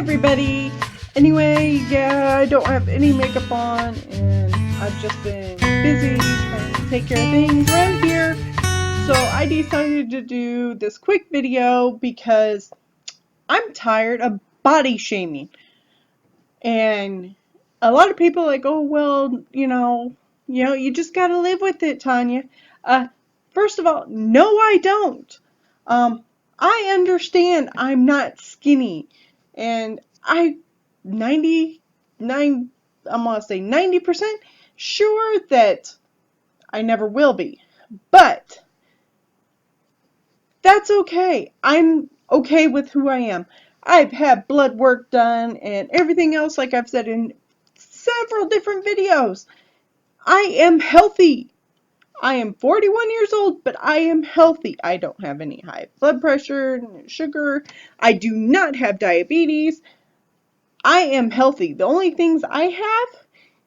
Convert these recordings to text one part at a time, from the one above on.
everybody. Anyway, yeah, I don't have any makeup on, and I've just been busy trying to take care of things around here. So I decided to do this quick video because I'm tired of body shaming. And a lot of people are like, oh, well, you just gotta live with it, Tanya. First of all, no, I don't. I understand I'm not skinny, and I'm gonna say 90% sure that I never will be. But that's okay. I'm okay with who I am. I've had blood work done and everything else, like I've said in several different videos. I am healthy. I am 41 years old, but I am healthy. I don't have any high blood pressure, sugar. I do not have diabetes. I am healthy. The only things I have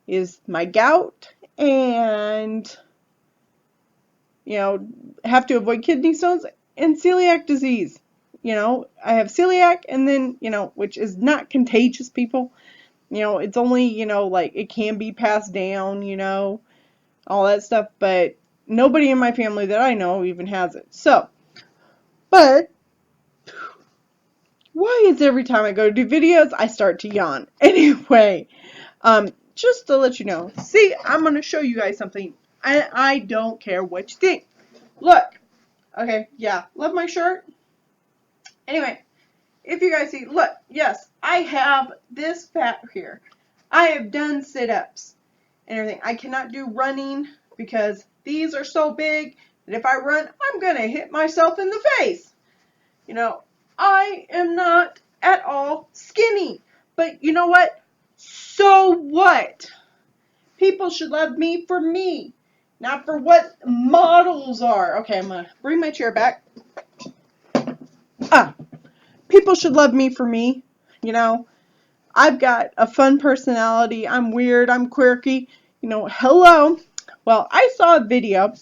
is my gout and, have to avoid kidney stones and celiac disease. I have celiac and then, which is not contagious, people. It's only, like it can be passed down, all that stuff, but nobody in my family that I know even has it. So, but why is every time I go to do videos, I start to yawn? Anyway, just to let you know, see, I'm going to show you guys something. I don't care what you think. Look. Okay, yeah, love my shirt. Anyway, if you guys see, look, yes, I have this fat here. I have done sit-ups and everything. I cannot do running because these are so big that if I run, I'm going to hit myself in the face. I am not at all skinny. But you know what? So what? People should love me for me, not for what models are. Okay, I'm going to bring my chair back. People should love me for me. I've got a fun personality. I'm weird. I'm quirky. Hello. Well, I saw a video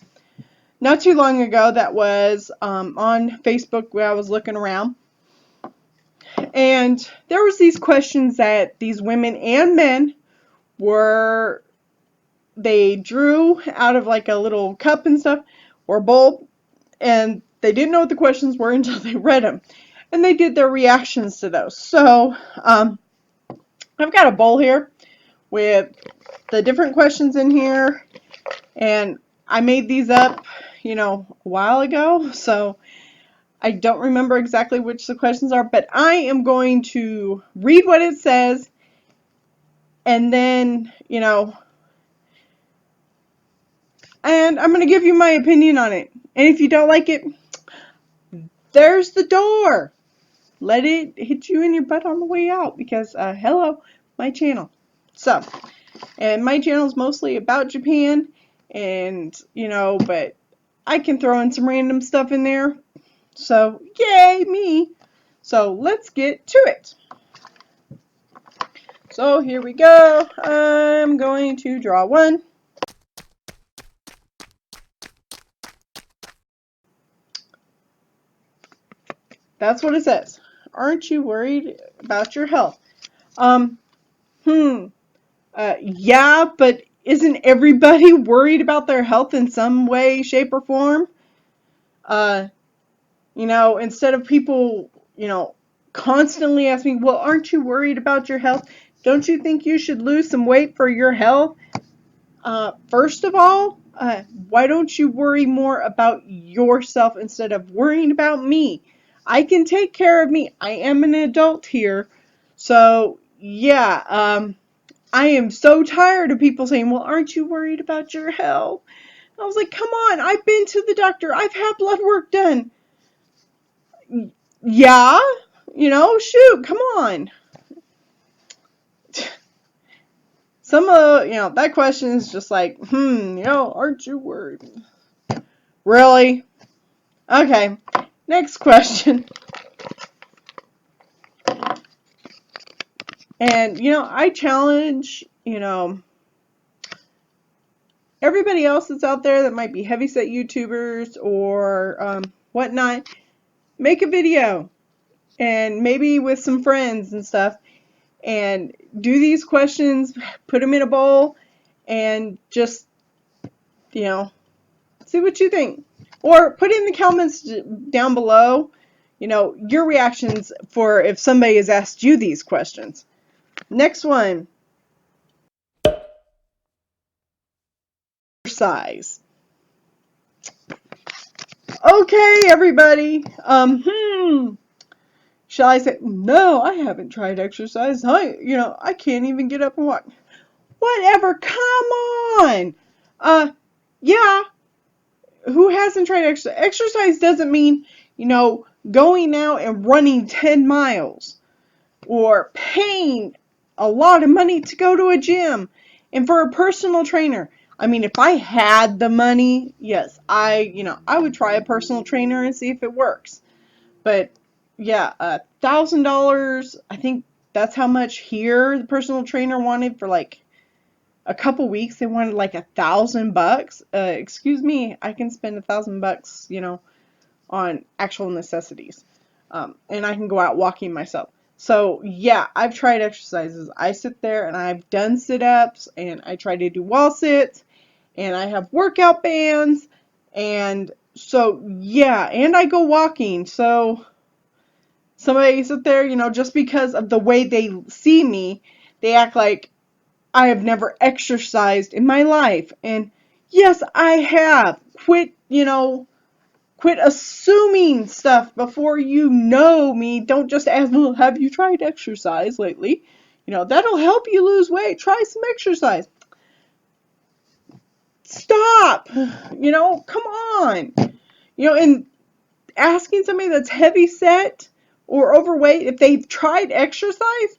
not too long ago that was on Facebook where I was looking around. And there was these questions that these women and men they drew out of like a little cup and stuff or bowl, and they didn't know what the questions were until they read them. And they did their reactions to those. So, I've got a bowl here with the different questions in here, and I made these up, a while ago, so I don't remember exactly which the questions are, but I am going to read what it says, and then, and I'm going to give you my opinion on it. And if you don't like it, there's the door. Let it hit you in your butt on the way out, because, hello, my channel. So, and my channel is mostly about Japan, and, but I can throw in some random stuff in there. So, yay, me. So, let's get to it. So, here we go. I'm going to draw one. That's what it says. Aren't you worried about your health? Yeah, but isn't everybody worried about their health in some way, shape, or form? Instead of people, constantly asking, well, aren't you worried about your health? Don't you think you should lose some weight for your health? First of all, why don't you worry more about yourself instead of worrying about me? I can take care of me. I am an adult here. So, yeah, I am so tired of people saying, well, aren't you worried about your health? I was like, come on, I've been to the doctor. I've had blood work done. Yeah, shoot, come on. Some of, that question is just like, aren't you worried? Really? Okay, next question. And, I challenge, everybody else that's out there that might be heavyset YouTubers or whatnot, make a video. And maybe with some friends and stuff. and do these questions, put them in a bowl, and just, see what you think. Or put in the comments down below, your reactions for if somebody has asked you these questions. Next one. Exercise. Okay, everybody. Shall I say, no, I haven't tried exercise. I can't even get up and walk. Whatever, come on. Yeah, who hasn't tried exercise? Exercise doesn't mean, going out and running 10 miles or paying a lot of money to go to a gym and for a personal trainer. I mean, if I had the money, yes, I would try a personal trainer and see if it works. But yeah, $1,000, I think that's how much here the personal trainer wanted for like a couple weeks. They wanted like $1,000. Excuse me, I can spend $1,000, on actual necessities. And I can go out walking myself. So yeah, I've tried exercises. I sit there and I've done sit-ups and I try to do wall sits and I have workout bands, and so yeah, and I go walking. So somebody sit there, just because of the way they see me, they act like I have never exercised in my life. And yes, I have. Quit assuming stuff before you know me. Don't just ask, well, have you tried exercise lately? That'll help you lose weight. Try some exercise. Stop. Come on. And asking somebody that's heavy set or overweight if they've tried exercise,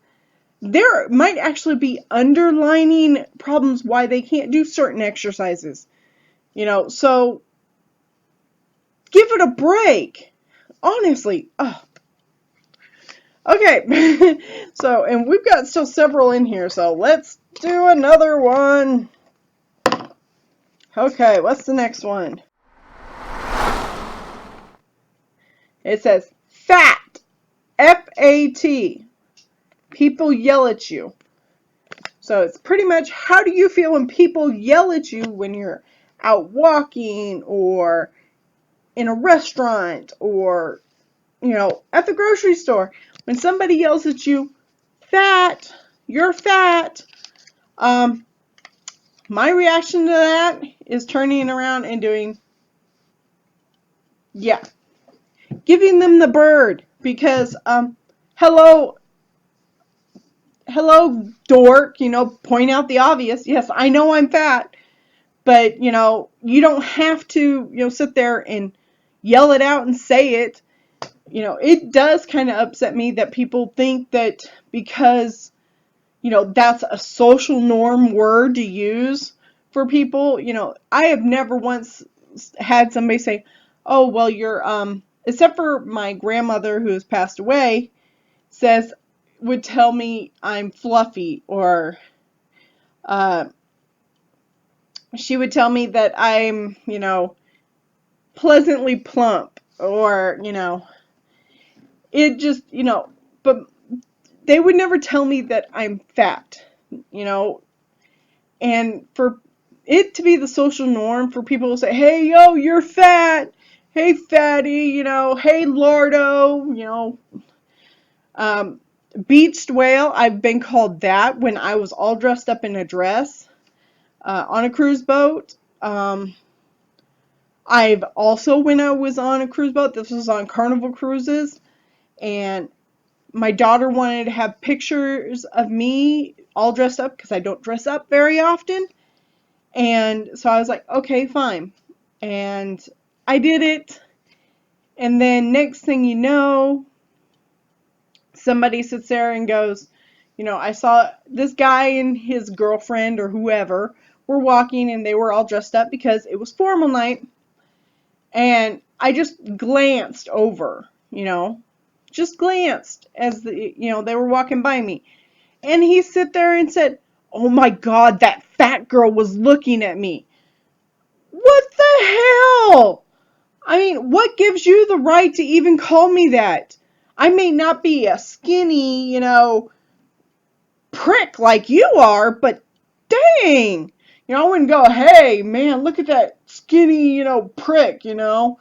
there might actually be underlining problems why they can't do certain exercises. So give it a break. Honestly. Oh. Okay. So, and we've got still several in here, so let's do another one. Okay, what's the next one? It says fat. F-A-T. People yell at you. So it's pretty much, how do you feel when people yell at you when you're out walking or in a restaurant or, at the grocery store? When somebody yells at you, fat, you're fat. My reaction to that is turning around and doing, yeah, giving them the bird, because, hello, dork, point out the obvious. Yes, I know I'm fat, but, you don't have to, sit there and yell it out and say it. It does kind of upset me that people think that because, that's a social norm word to use for people. I have never once had somebody say, oh, well, you're, except for my grandmother who has passed away, would tell me I'm fluffy, or, she would tell me that I'm, pleasantly plump, or, it just, but they would never tell me that I'm fat, and for it to be the social norm for people to say, hey, yo, you're fat, hey, fatty, hey, lardo, beached whale. I've been called that when I was all dressed up in a dress on a cruise boat. I've also, when I was on a cruise boat, this was on Carnival Cruises, and my daughter wanted to have pictures of me all dressed up because I don't dress up very often. And so I was like, okay, fine. And I did it. And then next thing you know, somebody sits there and goes, I saw this guy and his girlfriend or whoever were walking, and they were all dressed up because it was formal night. And I just glanced over, just glanced as they were walking by me. And he sit there and said, oh my God, that fat girl was looking at me. What the hell? I mean, what gives you the right to even call me that? I may not be a skinny, prick like you are, but dang, I wouldn't go, hey, man, look at that skinny, prick, Come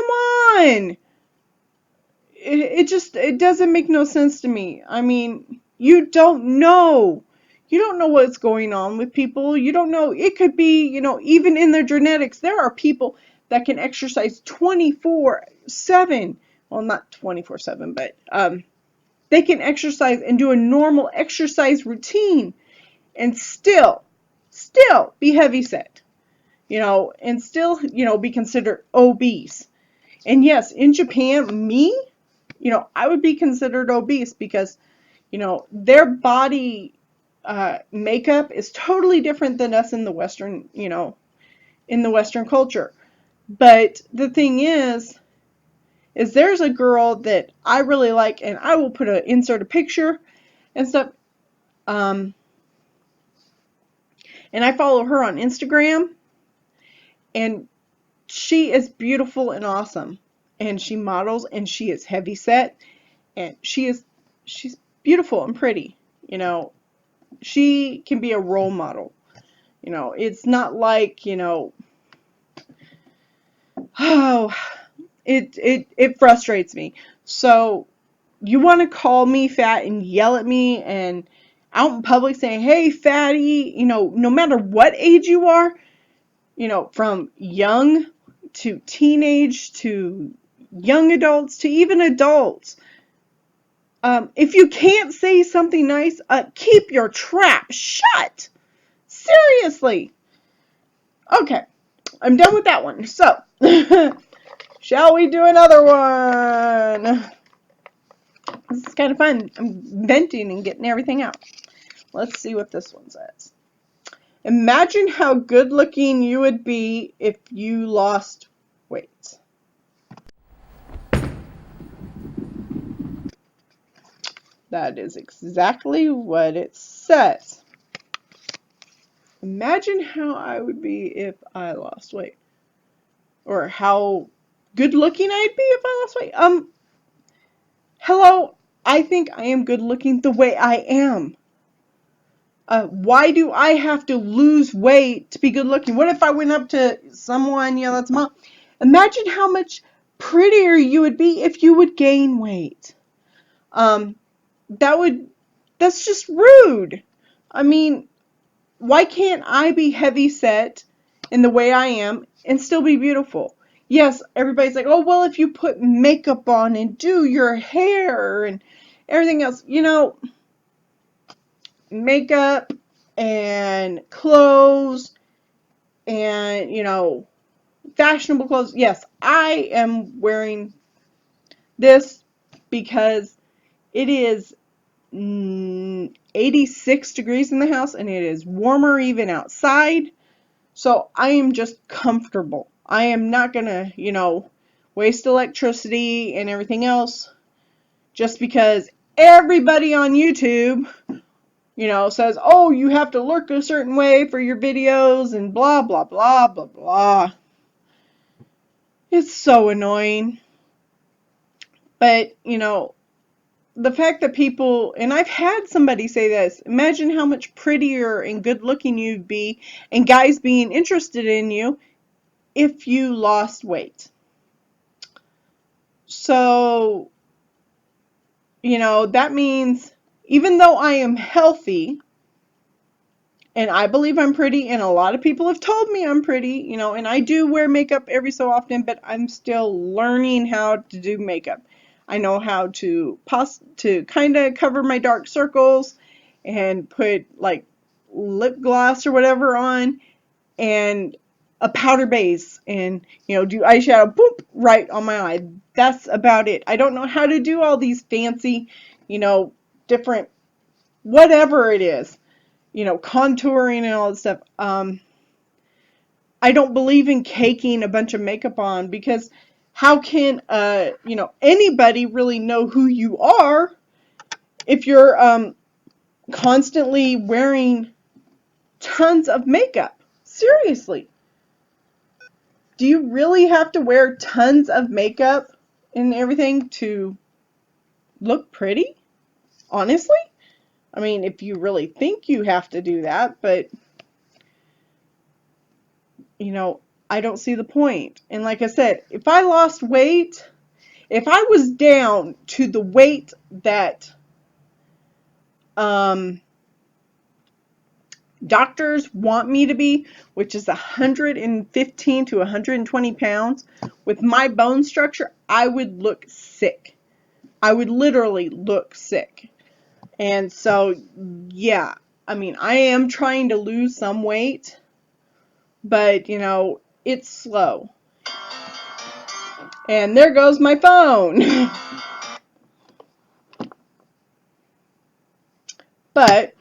on. It doesn't make no sense to me. I mean, you don't know. You don't know what's going on with people. You don't know. It could be, even in their genetics, there are people that can exercise 24/7. Well, not 24/7, but they can exercise and do a normal exercise routine and still be heavy set, and still, be considered obese. And yes, in Japan, I would be considered obese because, their body makeup is totally different than us in the Western, in the Western culture. But the thing is there's a girl that I really like, and I will insert a picture and stuff. And I follow her on Instagram, and she is beautiful and awesome. And she models, and she is heavy set, and she's beautiful and pretty. She can be a role model. It's not like, oh, it frustrates me. So you want to call me fat and yell at me and out in public saying, hey, fatty, no matter what age you are, from young to teenage to young adults to even adults, if you can't say something nice, keep your trap shut. Seriously. Okay, I'm done with that one. So, shall we do another one? This is kind of fun. I'm venting and getting everything out. Let's see what this one says. Imagine how good looking you would be if you lost weight. That is exactly what it says. Imagine how I would be if I lost weight. Or how good looking I'd be if I lost weight. Hello, I think I am good looking the way I am. Why do I have to lose weight to be good looking? What if I went up to someone, that's a mom? Imagine how much prettier you would be if you would gain weight. That's just rude. I mean, why can't I be heavy set in the way I am and still be beautiful? Yes, everybody's like, oh, well, if you put makeup on and do your hair and everything else, makeup and clothes and, fashionable clothes. Yes, I am wearing this because it is 86 degrees in the house and it is warmer even outside. So I am just comfortable. I am not going to, waste electricity and everything else just because everybody on YouTube, says, oh, you have to look a certain way for your videos and blah, blah, blah, blah, blah. It's so annoying. But, the fact that people, and I've had somebody say this, imagine how much prettier and good looking you'd be and guys being interested in you if you lost weight. So, that means even though I am healthy, and I believe I'm pretty, and a lot of people have told me I'm pretty, and I do wear makeup every so often, but I'm still learning how to do makeup. I know how to kind of cover my dark circles and put like lip gloss or whatever on and a powder base and, do eyeshadow, boop, right on my eye. That's about it. I don't know how to do all these fancy, different, whatever it is, contouring and all that stuff. I don't believe in caking a bunch of makeup on because how can, anybody really know who you are if you're constantly wearing tons of makeup? Seriously. Do you really have to wear tons of makeup and everything to look pretty? Honestly? I mean, if you really think you have to do that, but, you know, I don't see the point. And like I said, if I lost weight, if I was down to the weight that doctors want me to be, which is 115 to 120 pounds, with my bone structure, I would look sick. I would literally look sick. And so, yeah, I mean, I am trying to lose some weight, but, you know, it's slow. And there goes my phone. But,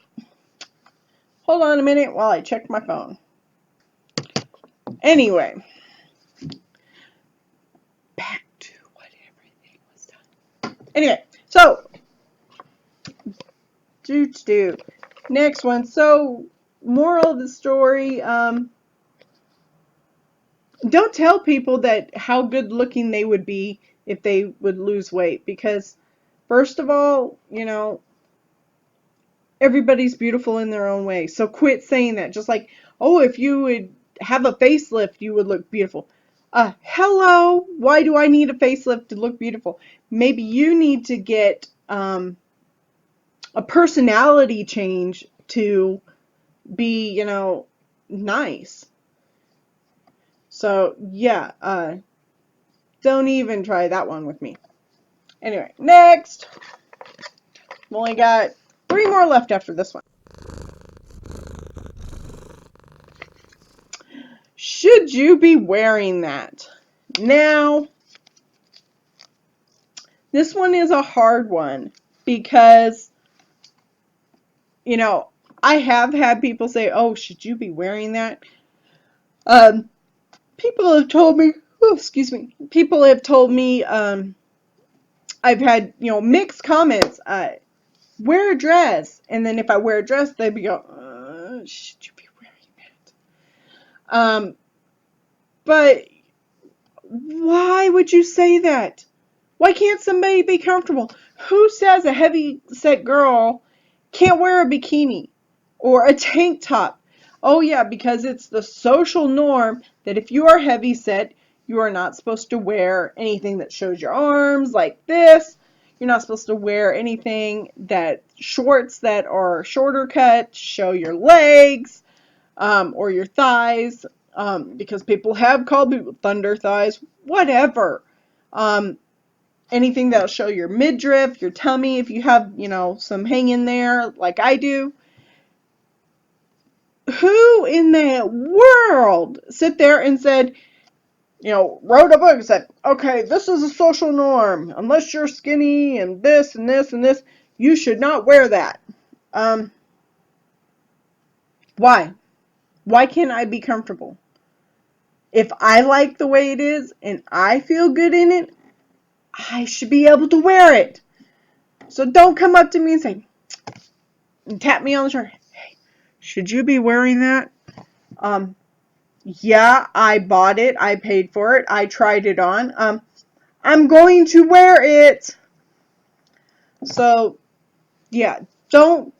hold on a minute while I check my phone. Anyway, back to what everything was done. Anyway, so, next one. So, moral of the story, don't tell people that how good looking they would be if they would lose weight, because first of all, you know, everybody's beautiful in their own way. So quit saying that. Just like, oh, if you would have a facelift, you would look beautiful. Hello, why do I need a facelift to look beautiful? Maybe you need to get a personality change to be, you know, nice. So, yeah, don't even try that one with me. Anyway, next. We've only got 3 more left after this one. Should you be wearing that? Now, this one is a hard one because, you know, I have had people say, oh, should you be wearing that? People have told me, oh, excuse me, people have told me, I've had, you know, mixed comments, wear a dress, and then if I wear a dress, they'd be go, should you be wearing that? But why would you say that? Why can't somebody be comfortable? Who says a heavy set girl can't wear a bikini or a tank top? Oh yeah, because it's the social norm that if you are heavy set, you are not supposed to wear anything that shows your arms like this. You're not supposed to wear anything that shorts that are shorter cut, show your legs or your thighs, because people have called people thunder thighs, whatever. Anything that'll show your midriff, your tummy, if you have, you know, some hanging there like I do. Who in the world sit there and said, you know, wrote a book and said, okay, this is a social norm. Unless you're skinny and this and this and this, you should not wear that. Why? Why can't I be comfortable? If I like the way it is and I feel good in it, I should be able to wear it. So don't come up to me and say, and tap me on the shoulder. Hey, should you be wearing that? Yeah, I bought it. I paid for it. I tried it on. I'm going to wear it. So, yeah, don't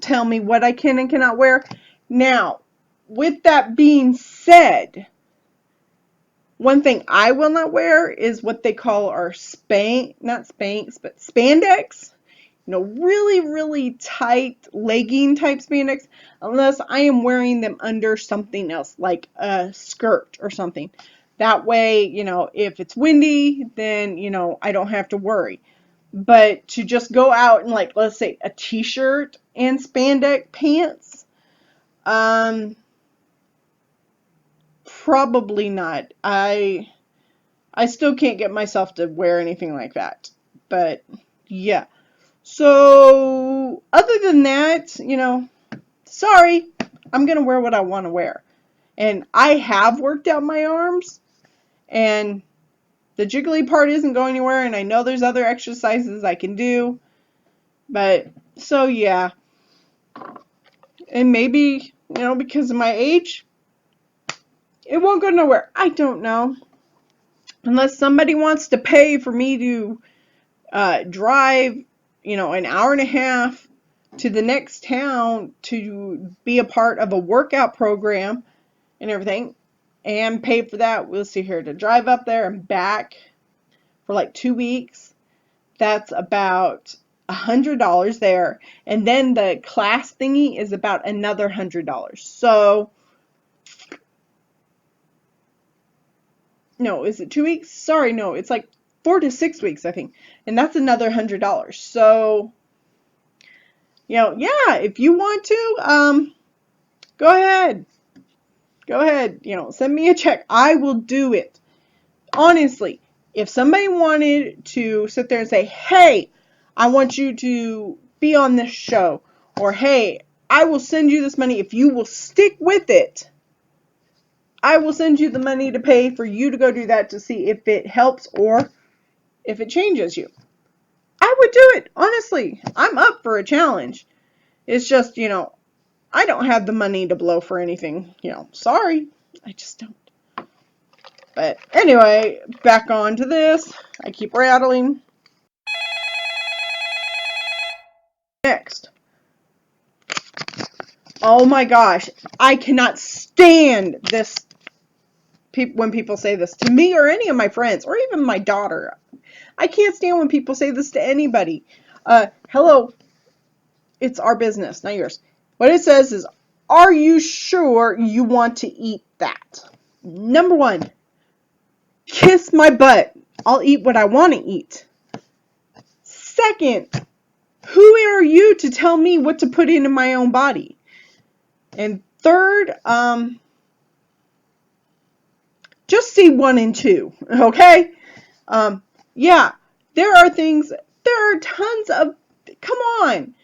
tell me what I can and cannot wear. Now, with that being said, one thing I will not wear is what they call our not spanks, but spandex. You know, really, really tight legging type spandex, unless I am wearing them under something else, like a skirt or something. That way, you know, if it's windy, then, you know, I don't have to worry. But to just go out in, like, let's say a t-shirt and spandex pants, probably not. I still can't get myself to wear anything like that. But, yeah. So, other than that, you know, sorry, I'm going to wear what I want to wear. And I have worked out my arms, and the jiggly part isn't going anywhere, and I know there's other exercises I can do. But, so yeah. And maybe, you know, because of my age, it won't go nowhere. I don't know. Unless somebody wants to pay for me to drive, you know, an hour and a half to the next town to be a part of a workout program and everything, and pay for that. We'll see here, to drive up there and back for like 2 weeks. That's about $100 there. And then the class thingy is about another $100. So, no, is it 2 weeks? Sorry, no, it's like 4 to 6 weeks, I think. And that's another $100. So, yeah, if you want to, go ahead. Go ahead, send me a check. I will do it. Honestly, if somebody wanted to sit there and say, hey, I want you to be on this show, or hey, I will send you this money if you will stick with it, I will send you the money to pay for you to go do that to see if it helps or if it changes you. I would do it. Honestly, I'm up for a challenge. It's just, I don't have the money to blow for anything. Sorry. I just don't. But anyway, back on to this. I keep rattling. Next. Oh my gosh. I cannot stand this when people say this to me or any of my friends or even my daughter. I can't stand when people say this to anybody. Hello, it's our business, not yours. What it says is, are you sure you want to eat that? Number one, kiss my butt. I'll eat what I want to eat. Second, who are you to tell me what to put into my own body? And third, just see 1 and 2, okay? Yeah, there are tons of, come on.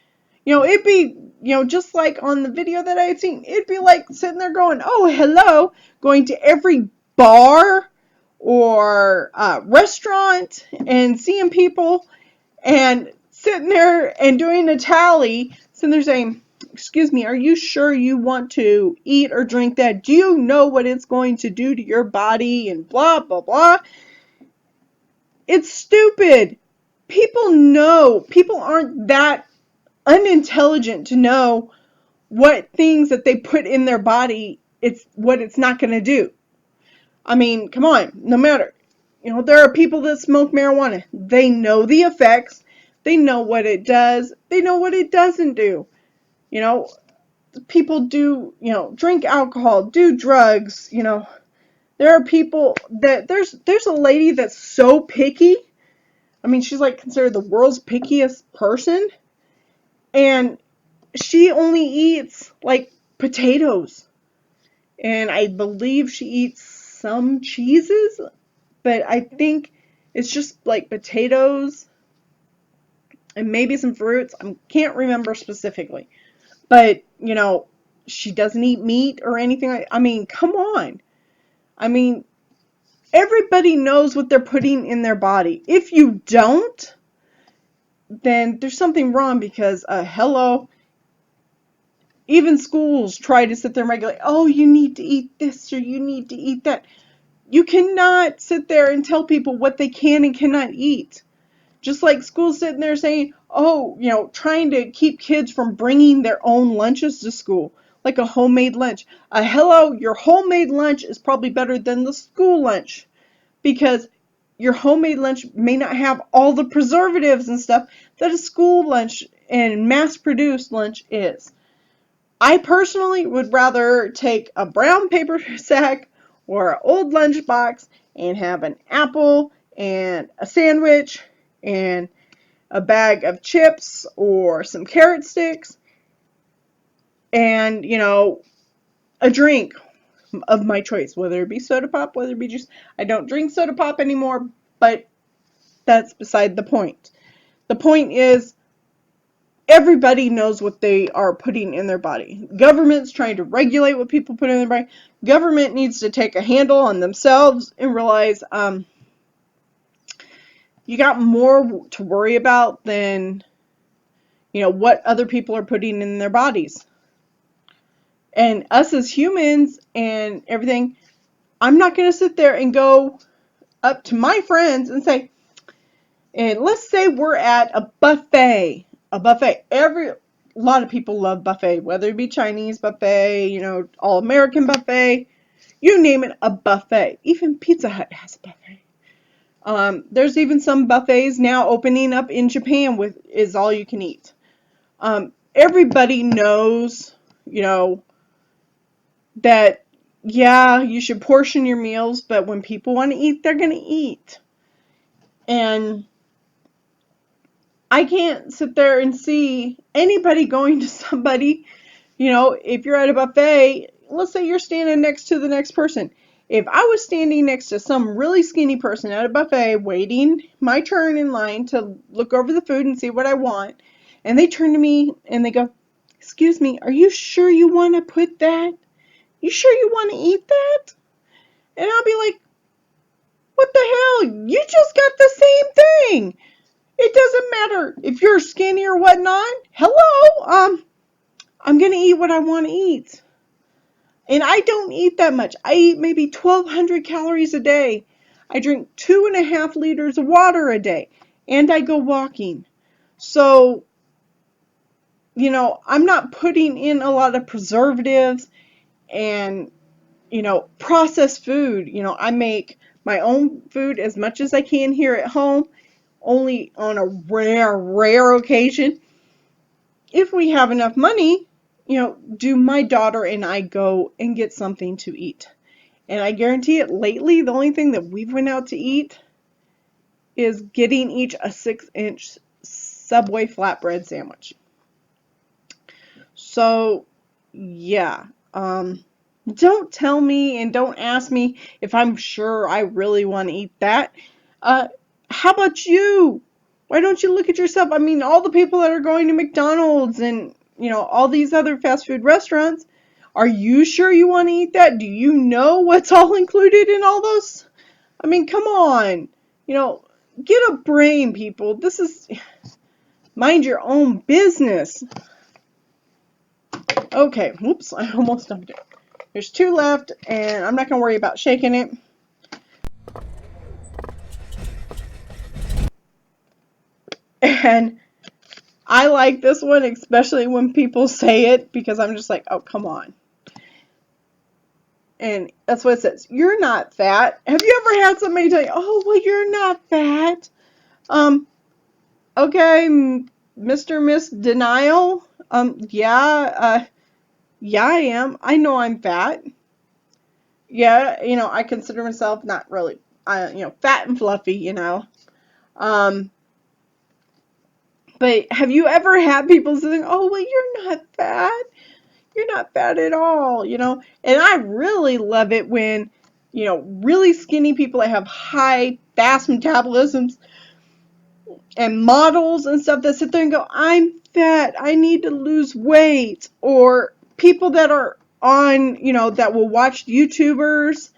It'd be, just like on the video that I had seen, it'd be like sitting there going, oh, hello, going to every bar or restaurant and seeing people and sitting there and doing a tally, sitting there saying, excuse me, are you sure you want to eat or drink that? Do you know what it's going to do to your body? And blah, blah, blah. It's stupid. People know. People aren't that unintelligent to know what things that they put in their body, what it's not going to do. I mean, come on. No matter. There are people that smoke marijuana. They know the effects. They know what it does. They know what it doesn't do. People do, drink alcohol, do drugs, There are people that, there's a lady that's so picky. I mean, she's like considered the world's pickiest person. And she only eats like potatoes. And I believe she eats some cheeses. But I think it's just like potatoes and maybe some fruits. I can't remember specifically. But, she doesn't eat meat or anything. I mean, come on. I mean, everybody knows what they're putting in their body. If you don't, then there's something wrong because, hello, even schools try to sit there and regulate, oh, you need to eat this or you need to eat that. You cannot sit there and tell people what they can and cannot eat. Just like schools sitting there saying, oh, trying to keep kids from bringing their own lunches to school, like a homemade lunch. Hello, your homemade lunch is probably better than the school lunch because your homemade lunch may not have all the preservatives and stuff that a school lunch and mass-produced lunch is. I personally would rather take a brown paper sack or an old lunchbox and have an apple and a sandwich and a bag of chips or some carrot sticks and, a drink of my choice, whether it be soda pop, whether it be juice. I don't drink soda pop anymore, but that's beside the point. The point is, everybody knows what they are putting in their body. Government's trying to regulate what people put in their body. Government needs to take a handle on themselves and realize you got more to worry about than, what other people are putting in their bodies. And us as humans and everything, I'm not going to sit there and go up to my friends and say, and let's say we're at a buffet. lot of people love buffet, whether it be Chinese buffet, you know, all American buffet, you name it, a buffet. Even Pizza Hut has a buffet. There's even some buffets now opening up in Japan with is all you can eat. Everybody knows, you know, that yeah, you should portion your meals, but when people want to eat, they're going to eat. And I can't sit there and see anybody going to somebody, you know, if you're at a buffet, let's say you're standing next to the next person. If I was standing next to some really skinny person at a buffet waiting my turn in line to look over the food and see what I want, and they turn to me and they go, "Excuse me, are you sure you want to put that? You sure you want to eat that?" And I'll be like, "What the hell? You just got the same thing. It doesn't matter if you're skinny or whatnot. Hello, I'm gonna eat what I want to eat." And I don't eat that much. I eat maybe 1,200 calories a day. I drink 2.5 liters of water a day. And I go walking. So, you know, I'm not putting in a lot of preservatives and, you know, processed food. You know, I make my own food as much as I can here at home. Only on a rare occasion. If we have enough money, you know, do my daughter and I go and get something to eat. And I guarantee it, lately, the only thing that we've went out to eat is getting each a 6-inch Subway flatbread sandwich. So, yeah. Don't tell me and don't ask me if I'm sure I really want to eat that. How about you? Why don't you look at yourself? I mean, all the people that are going to McDonald's and, you know, all these other fast food restaurants, are you sure you want to eat that? Do you know what's all included in all those? I mean, come on. You know, get a brain, people. This is mind your own business. Okay, whoops, I almost dumped it. There's 2 left, and I'm not going to worry about shaking it. And I like this one, especially when people say it, because I'm just like, oh, come on. And that's what it says. You're not fat. Have you ever had somebody tell you, oh, well, you're not fat? Okay, Mr. Miss Denial. Yeah, I am. I know I'm fat. Yeah, you know, I consider myself not really, you know, fat and fluffy, you know. But have you ever had people saying, oh, well, you're not fat? You're not fat at all, you know? And I really love it when, you know, really skinny people that have high, fast metabolisms and models and stuff that sit there and go, I'm fat, I need to lose weight. Or people that are on, you know, that will watch YouTubers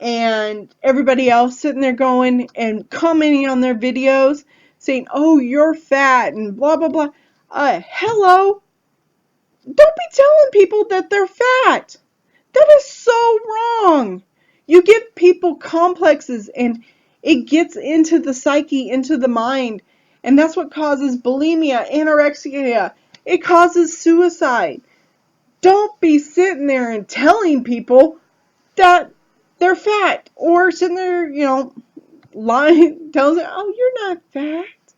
and everybody else sitting there going and commenting on their videos saying, oh, you're fat and blah, blah, blah. Hello. Don't be telling people that they're fat. That is so wrong. You give people complexes and it gets into the psyche, into the mind. And that's what causes bulimia, anorexia. It causes suicide. Don't be sitting there and telling people that they're fat or sitting there, you know, lying, telling them, oh, you're not fat.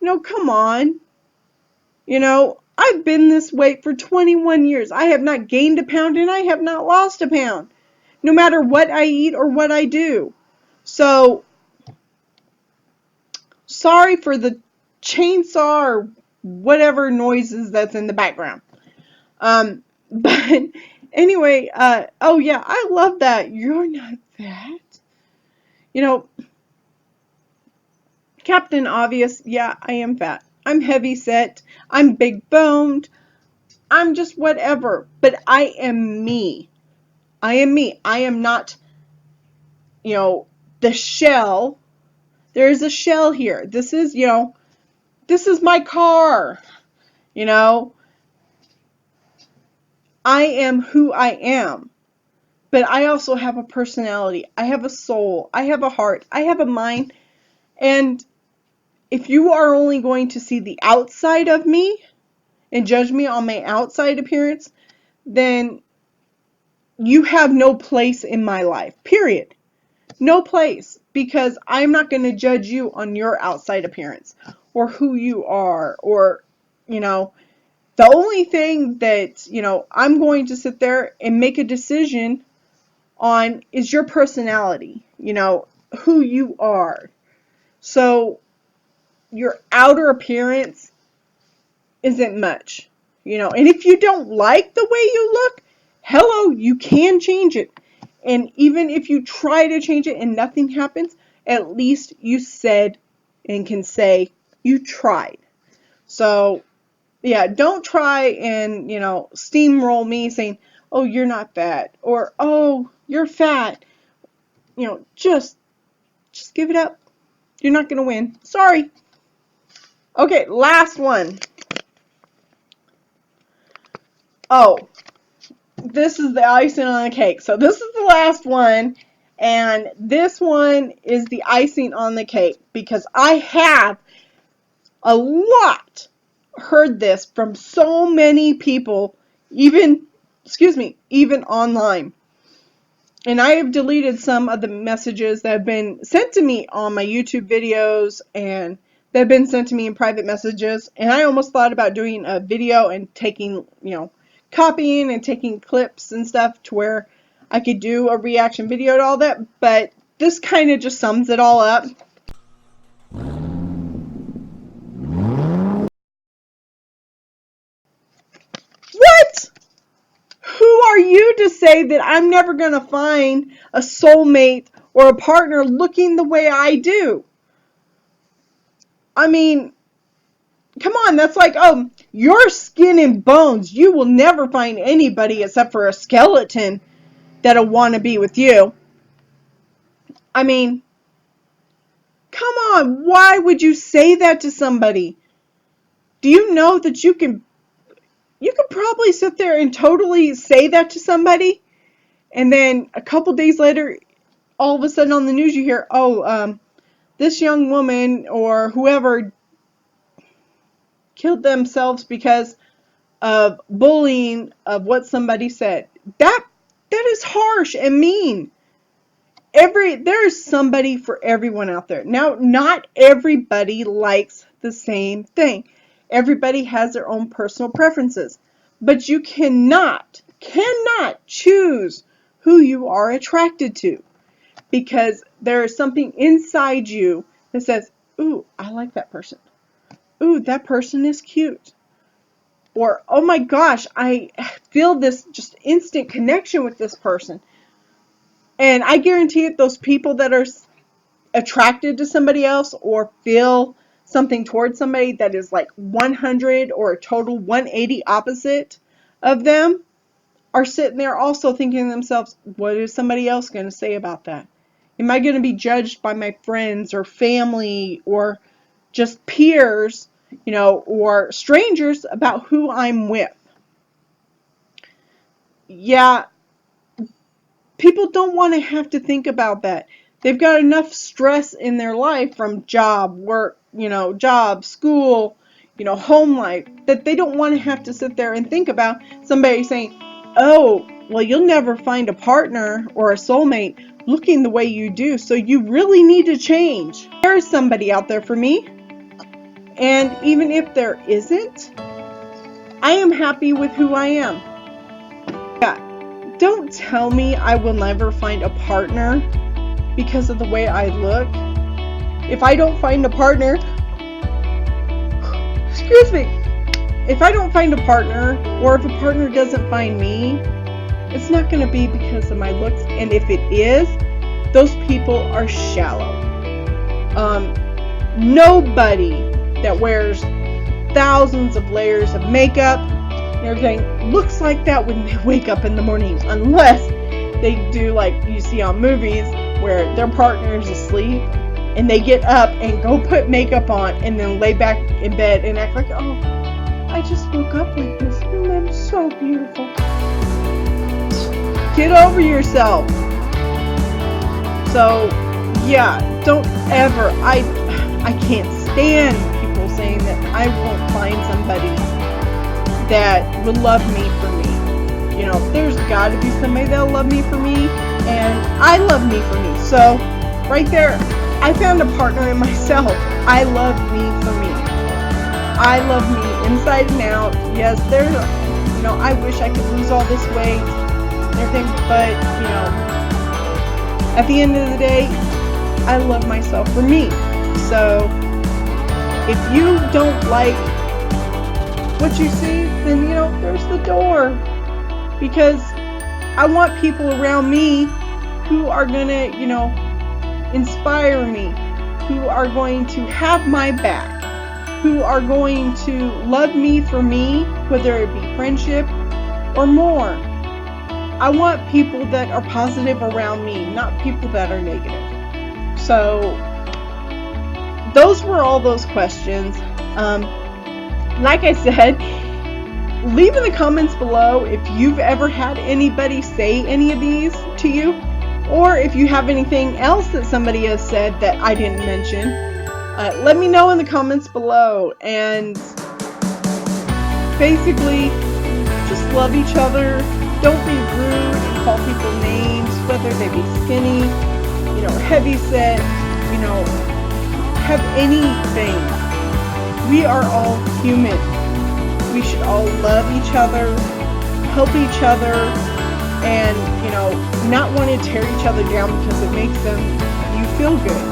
You know, come on. You know, I've been this weight for 21 years. I have not gained a pound and I have not lost a pound, no matter what I eat or what I do. So, sorry for the chainsaw or whatever noises that's in the background. But anyway, oh yeah, I love that. You're not fat. You know, Captain Obvious, yeah, I am fat. I'm heavy set. I'm big boned. I'm just whatever. But I am me. I am me. I am not, you know, the shell. There is a shell here. This is, you know, this is my car. You know, I am who I am. But I also have a personality. I have a soul. I have a heart. I have a mind. And if you are only going to see the outside of me, and judge me on my outside appearance, then you have no place in my life, period. No place, because I'm not going to judge you on your outside appearance or who you are, or, the only thing that, I'm going to sit there and make a decision on is your personality, who you are. So your outer appearance isn't much, and if you don't like the way you look, hello, you can change it. And even if you try to change it and nothing happens, at least you said and can say you tried. So yeah, don't try and, steamroll me saying, oh, you're not fat, or, oh, you're fat. Just give it up. You're not going to win. Sorry. Okay, last one. Oh, this is the icing on the cake. So this is the last one, and this one is the icing on the cake because I have a lot heard this from so many people, even online. And I have deleted some of the messages that have been sent to me on my YouTube videos, and they've been sent to me in private messages. And I almost thought about doing a video and taking, copying and taking clips and stuff to where I could do a reaction video to all that. But this kind of just sums it all up. What? Who are you to say that I'm never going to find a soulmate or a partner looking the way I do? I mean, come on, that's like, oh, you're skin and bones. You will never find anybody except for a skeleton that'll want to be with you. I mean, come on, why would you say that to somebody? Do you know that you could probably sit there and totally say that to somebody, and then a couple days later, all of a sudden on the news you hear, oh, this young woman or whoever killed themselves because of bullying of what somebody said. That is harsh and mean. There is somebody for everyone out there. Now, not everybody likes the same thing. Everybody has their own personal preferences. But you cannot choose who you are attracted to, because there is something inside you that says, ooh, I like that person. Ooh, that person is cute. Or, oh my gosh, I feel this just instant connection with this person. And I guarantee it, those people that are attracted to somebody else or feel something towards somebody that is like 100 or a total 180 opposite of them are sitting there also thinking to themselves, what is somebody else going to say about that? Am I going to be judged by my friends or family or just peers, or strangers about who I'm with? Yeah, people don't want to have to think about that. They've got enough stress in their life from job, work, job, school, home life, that they don't want to have to sit there and think about somebody saying, oh, well, you'll never find a partner or a soulmate looking the way you do, so you really need to change. There is somebody out there for me, and even if there isn't, I am happy with who I am. Yeah. Don't tell me I will never find a partner because of the way I look. If I don't find a partner, if I don't find a partner, or if a partner doesn't find me, it's not going to be because of my looks. And if it is, those people are shallow. Nobody that wears thousands of layers of makeup and everything looks like that when they wake up in the morning, unless they do like you see on movies where their partner is asleep and they get up and go put makeup on and then lay back in bed and act like, oh, I just woke up like this and I'm so beautiful. Get over yourself. So yeah, don't ever, I can't stand people saying that I won't find somebody that would love me for me. You know, there's got to be somebody that'll love me for me, and I love me for me. So, right there, I found a partner in myself. I love me for me. I love me inside and out. Yes, there's, you know, I wish I could lose all this weight and everything, but, you know, at the end of the day, I love myself for me. So, if you don't like what you see, then, you know, there's the door. Because I want people around me who are gonna, you know, inspire me, who are going to have my back, who are going to love me for me, whether it be friendship or more. I want people that are positive around me, not people that are negative. So, those were all those questions. Like I said, leave in the comments below if you've ever had anybody say any of these to you, or if you have anything else that somebody has said that I didn't mention. Let me know in the comments below, and basically, just love each other. Don't be rude and call people names, whether they be skinny, you know, heavy set, you know, have anything. We are all human. We should all love each other, help each other, and, you know, not want to tear each other down because it makes you feel good.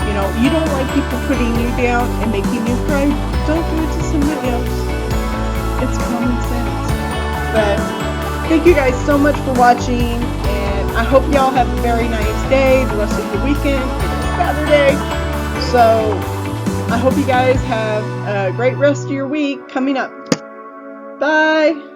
You know, you don't like people putting you down and making you cry. Don't do it to somebody else. It's common sense. But thank you guys so much for watching, and I hope y'all have a very nice day, the rest of the weekend. It's Saturday, so I hope you guys have a great rest of your week coming up. Bye!